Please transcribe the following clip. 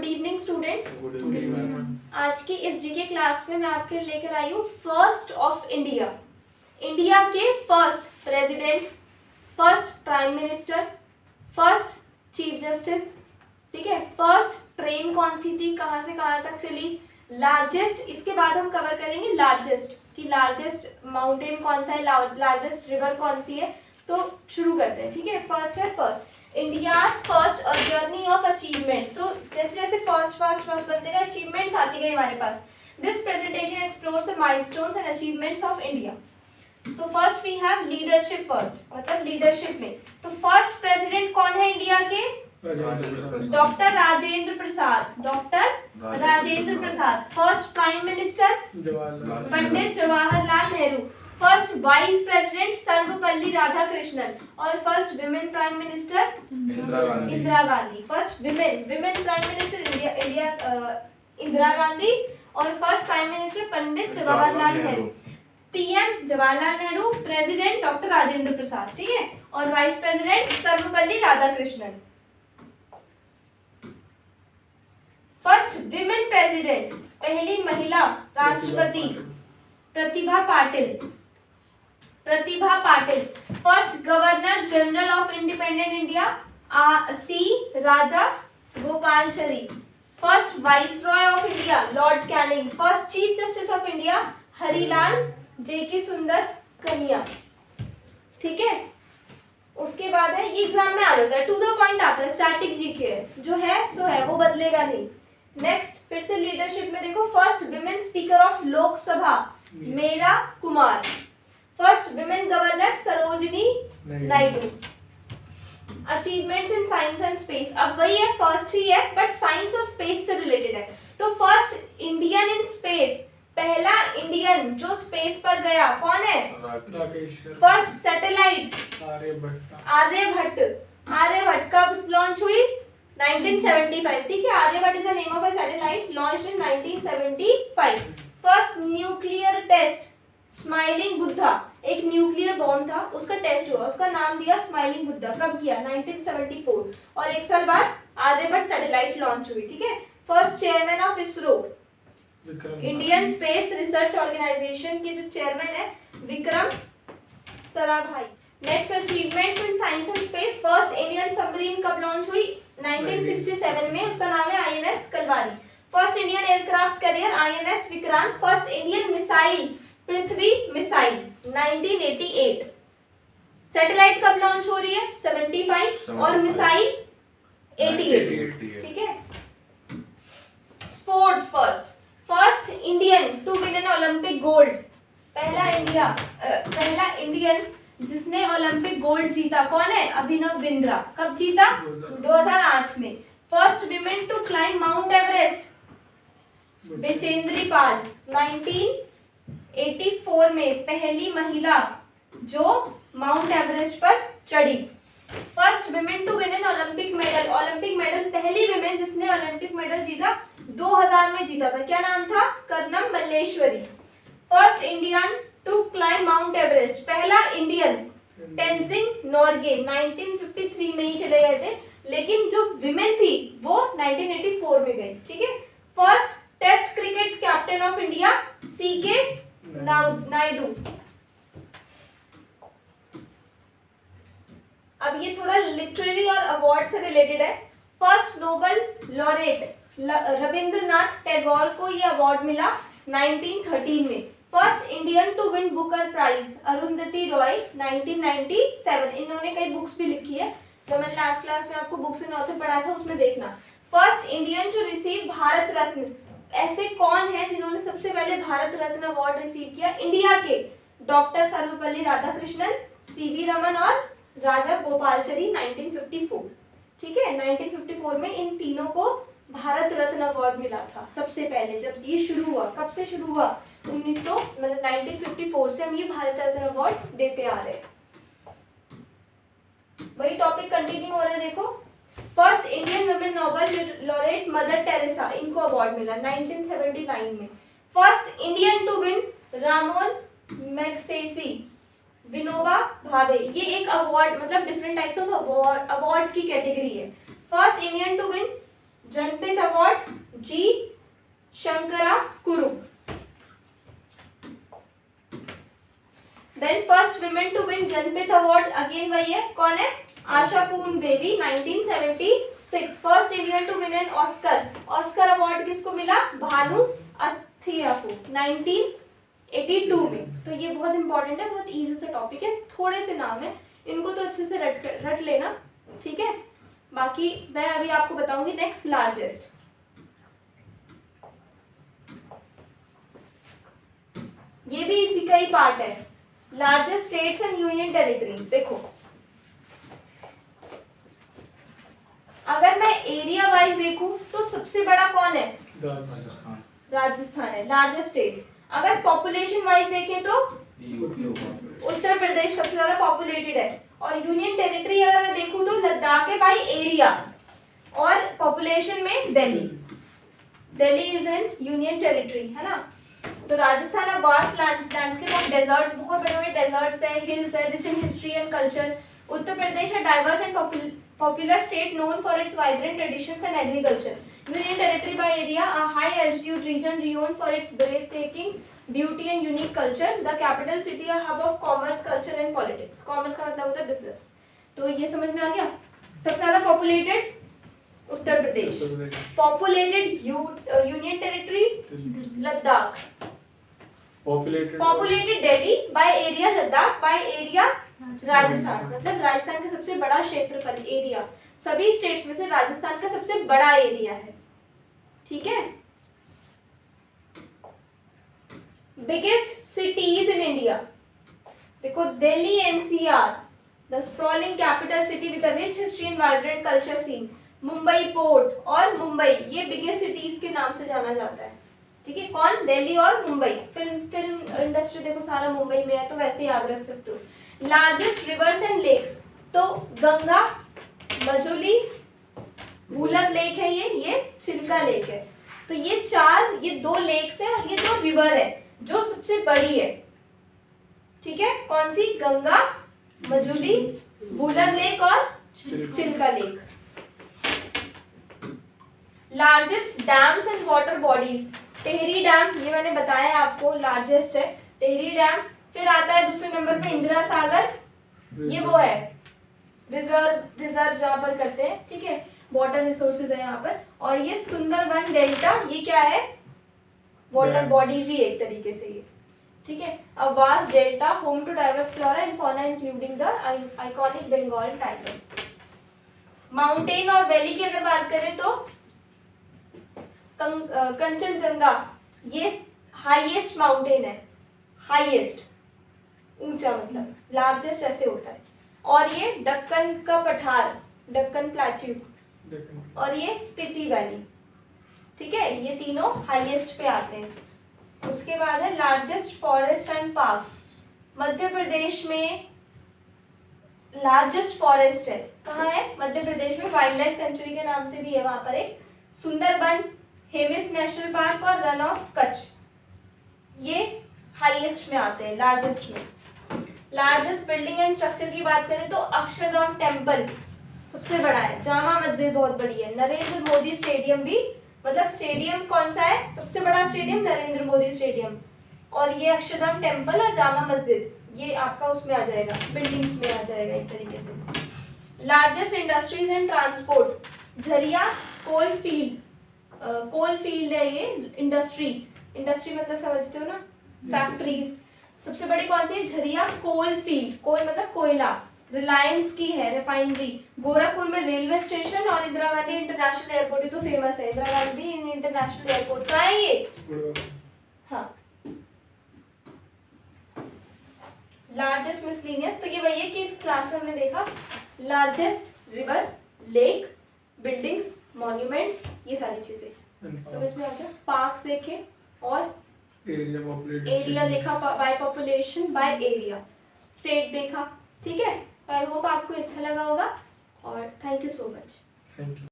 Evening students. Good evening ma'am. आज की इस जीके क्लास में मैं आपके लेकर आई हूँ फर्स्ट ऑफ इंडिया, इंडिया के first president, first prime minister, first chief justice, ठीक है। फर्स्ट ट्रेन कौन सी थी, कहाँ से कहाँ तक चली, लार्जेस्ट, इसके बाद हम कवर करेंगे लार्जेस्ट कि लार्जेस्ट माउंटेन कौन सा है, लार्जेस्ट रिवर कौन सी है। तो शुरू करते हैं, ठीक है। फर्स्ट है first India's first a journey of achievement. तो जैसे जैसे फर्स्ट फर्स्ट फर्स्ट बनते गए अचीवमेंट्स आती गई हमारे पास। This presentation explores the milestones and achievements of India. So first we have leadership, first मतलब लीडरशिप में तो फर्स्ट प्रेसिडेंट कौन है इंडिया के, doctor Rajendra Prasad, doctor Rajendra Prasad. First prime minister Pandit Jawaharlal Nehru. First vice president Sarvepalli Radhakrishnan और first women prime minister Indira Gandhi. First women prime minister India Indira Gandhi और first prime minister Pandit Jawaharlal Nehru. PM Jawaharlal Nehru, president doctor Rajendra Prasad, ठीक है, और vice president Sarvepalli Radhakrishnan. First women president, पहली महिला राष्ट्रपति Pratibha Patil, Pratibha Patil. First governor general of independent India C Rajagopalachari. First viceroy of India lord Canning. First chief justice of India Harilal Jekisundas Kania, ठीक है। उसके बाद है, ये एग्जाम में आ जाता है, टू द पॉइंट आता है, स्टैटिक जीके जो है सो है, वो बदलेगा नहीं। नेक्स्ट फिर से लीडरशिप में देखो, first women speaker of Lok Sabha Meera Kumar. First women governor Sarojini Naidu. Achievements in science and space, अब वही है, फर्स्ट ही है बट साइंस और स्पेस से रिलेटेड है। तो फर्स्ट इंडियन इन स्पेस, पहला इंडियन जो स्पेस पर गया कौन है, फर्स्ट सैटेलाइट आर्यभट्ट। आर्यभट्ट कब लॉन्च हुई, 1975, ठीक है। Aryabhata is the name of a satellite launched in 1975। First nuclear test smiling Buddha, एक न्यूक्लियर बॉम्ब था उसका टेस्ट हुआ, उसका नाम दिया स्माइलिंग बुद्धा। कब किया, 1974, और एक साल बाद आर्यभट्ट सैटेलाइट लॉन्च हुई, ठीक है। First chairman of ISRO, Indian space research organisation के जो चेयरमैन है Vikram Sarabhai. Next achievements in science and space, first Indian submarine कब लॉन्च हुई, 1967 में, उसका नाम है INS Kalvari. First Indian aircraft carrier INS Vikrant. First Indian missile Prithvi missile 1988। Satellite कब लॉन्च हो रही है, 75 और मिसाइल 88, ठीक है। Sports first Indian to win an Olympic gold, पहला इंडियन जिसने ओलंपिक गोल्ड जीता कौन है, अभिनव बिंद्रा। कब जीता, 2008 में। First women to climb Mount Everest Bachendri Pal, 1984 में पहली महिला जो माउंट एवरेस्ट पर चढ़ी। First women to win an Olympic medal, पहली विमेन जिसने ओलंपिक मेडल जीता 2000 में जीता था, क्या नाम था, Karnam Malleswari. First Indian to climb Mount Everest, पहला इंडियन टेंजिंग नोर्गे, 1953 में ही चले गए थे, लेकिन जो विमेन थी वो 1984 में गई, ठीक है। First test cricket captain of India CK Nayudu. अब ये थोड़ा लिटरेरी और अवार्ड से रिलेटेड है। First Nobel laureate Rabindranath Tagore को ये अवार्ड मिला 1913 में। First Indian to win Booker prize Arundhati Roy, 1997। इन्होंने कई बुक्स भी लिखी है, जो मैंने लास्ट क्लास में आपको बुक्स एंड ऑथर पढ़ाया था उसमें देखना। First Indian to receive Bharat Ratna, ऐसे कौन है जिन्होंने सबसे पहले भारत रत्न अवार्ड रिसीव किया, इंडिया के, डॉक्टर सर्वपल्ली राधाकृष्णन, सीवी रमन और राजा गोपालचरी, 1954, ठीक है। 1954 में इन तीनों को भारत रत्न अवार्ड मिला था सबसे पहले, जब ये शुरू हुआ। कब से शुरू हुआ, 1954 से हम ये भारत रत्न अवार्ड देते आ रहे हैं। वही टॉपिक कंटिन्यू हो रहा है, देखो। First Indian women Nobel laureate Mother Teresa, इनको अवार्ड मिला 1979 में। First Indian to win Ramon Magsaysay, Vinoba Bhave. ये एक अवार्ड मतलब डिफरेंट टाइप्स ऑफ अवार्ड्स की कैटेगरी है। First Indian to win Jnanpith award G Sankara Kurup. Then first women to win Jnanpith award again वही है, कौन है? Asha Purna Devi 1976। First Indian to win an Oscar, Oscar award किसको मिला? भानु अथिया को 1982 में। तो ये बहुत इंपॉर्टेंट है, बहुत इजी सा टॉपिक है, थोड़े से नाम है, इनको तो अच्छे से रट लेना, ठीक है। बाकी मैं अभी आपको बताऊंगी नेक्स्ट लार्जेस्ट। ये भी इसी का ही पार्ट है, largest states and union territories. देखो अगर मैं एरिया वाइज देखूं तो सबसे बड़ा कौन है? राजस्थान। राजस्थान है लार्जेस्ट स्टेट। अगर पॉपुलेशन वाइज देखें तो उत्तर प्रदेश सबसे ज्यादा पॉपुलेटेड है। और यूनियन टेरिटरी अगर मैं देखूं तो लद्दाख है बाई एरिया, और पॉपुलेशन में Delhi is an union territory, है ना। तो राजस्थान है वास्ट लैंडस्केप ऑफ डेजर्ट्स, बहुत बड़े बड़े डेजर्ट्स है, हिल्स है, rich in history and culture. Uttar Pradesh है diverse and popular state known for its vibrant traditions and agriculture. Union territory by area, a high altitude region renowned for its breathtaking beauty and unique culture. The capital city, a hub of commerce, culture and politics. Commerce का मतलब होता है business. तो ये समझ में आ गया। सबसे ज्यादा populated Uttar Pradesh, populated union territory Ladakh, populated Delhi by area Ladakh, by area Rajasthan. मतलब राजस्थान का सबसे बड़ा क्षेत्रफल एरिया, सभी स्टेट्स में से राजस्थान का सबसे बड़ा एरिया है, ठीक है। बिगेस्ट सिटीज इन इंडिया, देखो Delhi NCR, the sprawling capital city with a rich history and vibrant culture scene. Mumbai port और मुंबई, ये बिगेस्ट सिटीज के नाम से जाना जाता है, ठीक है। कौन? दिल्ली और मुंबई। फिल्म इंडस्ट्री देखो सारा मुंबई में है, तो वैसे याद रख सकते हो। लार्जेस्ट रिवर्स एंड लेक्स, तो गंगा, मजुली, भूलर लेक है, ये चिल्का लेक है। तो ये दो लेक्स है और ये दो रिवर है जो सबसे बड़ी है, ठीक है। कौन सी? गंगा, मजुली, भूलर लेक और Chilika lake. Largest dams and water bodies, Tehri dam, ये मैंने बताया आपको लार्जेस्ट है टेहरी डैम। फिर आता है दूसरे नंबर पे इंदिरा सागर, ये वो है रिजर्व जहाँ पर करते हैं, ठीक है, वाटर रिसोर्सेज है यहाँ पर। और ये सुंदरबन डेल्टा, ये क्या है? वाटर बॉडीज ही एक तरीके से ये, ठीक है। A vast delta home to diverse flora and fauna including the iconic Bengal tiger. Mountain और वैली की अगर बात करें तो कंचनजंगा, ये हाईएस्ट माउंटेन है, हाईएस्ट ऊंचा मतलब लार्जेस्ट ऐसे होता है। और ये दक्कन का पठार, दक्कन प्लेट्यू, और ये स्पीति वैली, ठीक है। ये तीनों हाईएस्ट पे आते हैं। उसके बाद है largest forest and parks. Madhya Pradesh में लार्जेस्ट फॉरेस्ट है, कहाँ है? मध्य प्रदेश में, वाइल्ड लाइफ सेंचुरी के नाम से भी है वहां पर एक, सुंदरबन, हेविस नेशनल पार्क और रन ऑफ कच्छ, ये हाईएस्ट में आते हैं, लार्जेस्ट में। लार्जेस्ट बिल्डिंग एंड स्ट्रक्चर की बात करें तो अक्षरधाम टेम्पल सबसे बड़ा है, जामा मस्जिद बहुत बड़ी है, नरेंद्र मोदी स्टेडियम भी, मतलब स्टेडियम कौन सा है सबसे बड़ा स्टेडियम? नरेंद्र मोदी स्टेडियम। और ये अक्षरधाम टेम्पल और जामा मस्जिद, ये आपका उसमें आ जाएगा, बिल्डिंग्स में आ जाएगा एक तरीके से। Largest industries and transport, Jharia coal field है ये, इंडस्ट्री मतलब समझते हो ना, फैक्ट्रीज। सबसे बड़ी कौन सी है? झरिया कोल फील्ड, कोल मतलब कोयला, रिलायंस की है रिफाइनरी। गोरखपुर में रेलवे स्टेशन और इंदिरा गांधी इंटरनेशनल एयरपोर्ट, ये तो फेमस है, इंदिरा गांधी इंटरनेशनल एयरपोर्ट कहाँ है ये? हाँ। लार्जेस्ट मिसलिनियस, तो ये वही है कि इस क्लास में हमने देखा largest river, lake, buildings, monuments, ये सारी चीजें समझ में आ गया। पार्क्स देखे और एरिया देखा, by population by area, state देखा, ठीक है। आई होप आपको अच्छा लगा होगा और thank you so much. Thank you.